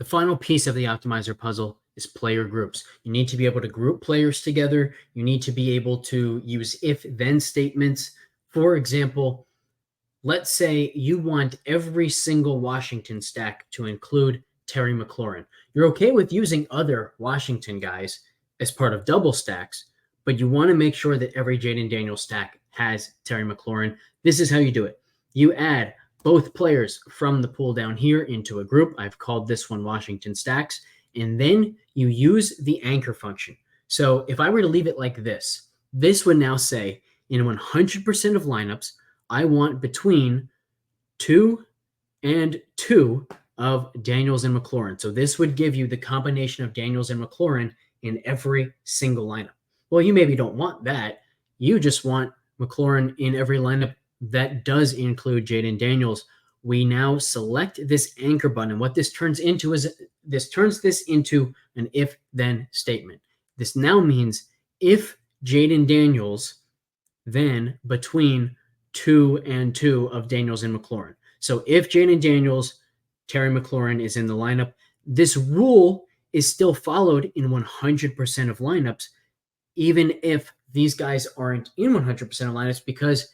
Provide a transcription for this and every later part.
The final piece of the optimizer puzzle is player groups. You need to be able to group players together. You need to be able to use if-then statements. For example, let's say you want every single Washington stack to include Terry McLaurin. You're okay with using other Washington guys as part of double stacks, but you want to make sure that every Jaden Daniels stack has Terry McLaurin. This is how you do it. You add both players from the pool down here into a group. I've called this one Washington Stacks. And then you use the anchor function. So if I were to leave it like this, this would now say in 100% of lineups, I want between 2 and 2 of Daniels and McLaurin. So this would give you the combination of Daniels and McLaurin in every single lineup. Well, you maybe don't want that. You just want McLaurin in every lineup that does include Jaden Daniels. We now select this anchor button. And what this turns into is this turns this into an if-then statement. This now means if Jaden Daniels, then between 2 and 2 of Daniels and McLaurin. So if Jaden Daniels, Terry McLaurin is in the lineup, this rule is still followed in 100% of lineups, even if these guys aren't in 100% of lineups, because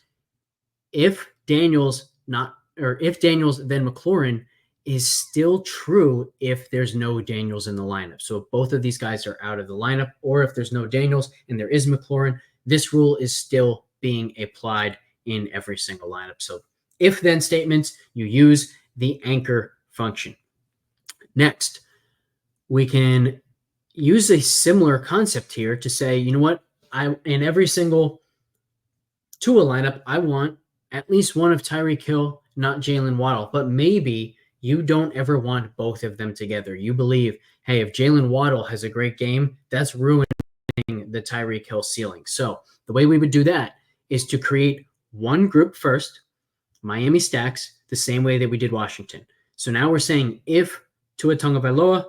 if Daniels then McLaurin is still true if there's no Daniels in the lineup. So if both of these guys are out of the lineup, or if there's no Daniels and there is McLaurin, this rule is still being applied in every single lineup. So if then statements, you use the anchor function. Next, we can use a similar concept here to say, you know what, in every single Tua lineup, I want at least one of Tyreek Hill, not Jalen Waddle. But maybe you don't ever want both of them together. You believe, hey, if Jalen Waddle has a great game, that's ruining the Tyreek Hill ceiling. So the way we would do that is to create one group first, Miami Stacks, the same way that we did Washington. So now we're saying if Tua Tagovailoa,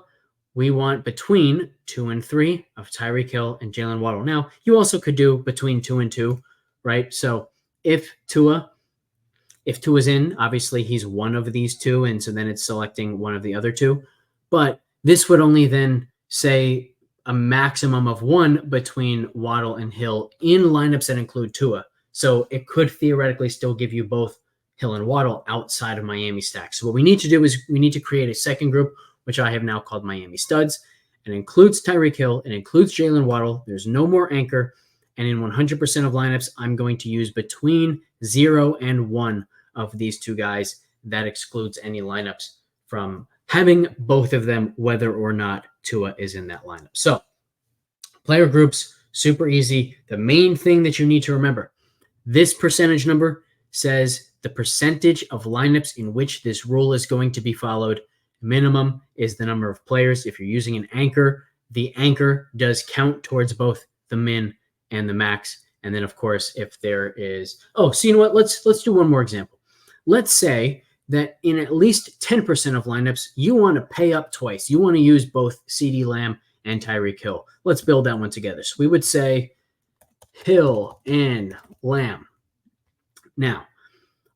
we want between 2 and 3 of Tyreek Hill and Jalen Waddle. Now, you also could do between 2 and 2, right? So if Tua's in, obviously he's one of these two, and so then it's selecting one of the other two. But this would only then say a maximum of 1 between Waddle and Hill in lineups that include Tua. So it could theoretically still give you both Hill and Waddle outside of Miami Stacks. So what we need to do is we need to create a second group, which I have now called Miami Studs. It includes Tyreek Hill. It includes Jalen Waddle. There's no more anchor. And in 100% of lineups, I'm going to use between 0 and 1 of these two guys. That excludes any lineups from having both of them, whether or not Tua is in that lineup. So player groups, super easy. The main thing that you need to remember, this percentage number says the percentage of lineups in which this rule is going to be followed. Minimum is the number of players. If you're using an anchor, the anchor does count towards both the min and the max. And then, of course, if there is, so you know what? Let's do one more example. Let's say that in at least 10% of lineups, you want to pay up twice. You want to use both CeeDee Lamb and Tyreek Hill. Let's build that one together. So we would say Hill and Lamb. Now,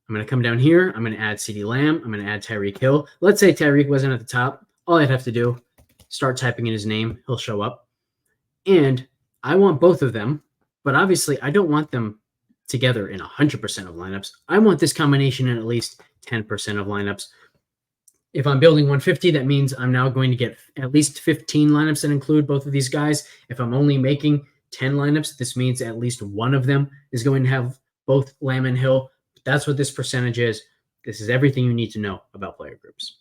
I'm going to come down here. I'm going to add CeeDee Lamb. I'm going to add Tyreek Hill. Let's say Tyreek wasn't at the top. All I'd have to do, start typing in his name. He'll show up. And I want both of them, but obviously I don't want them together in 100% of lineups. I want this combination in at least 10% of lineups. If I'm building 150, that means I'm now going to get at least 15 lineups that include both of these guys. If I'm only making 10 lineups, this means at least one of them is going to have both Lamb and Hill. That's what this percentage is. This is everything you need to know about player groups.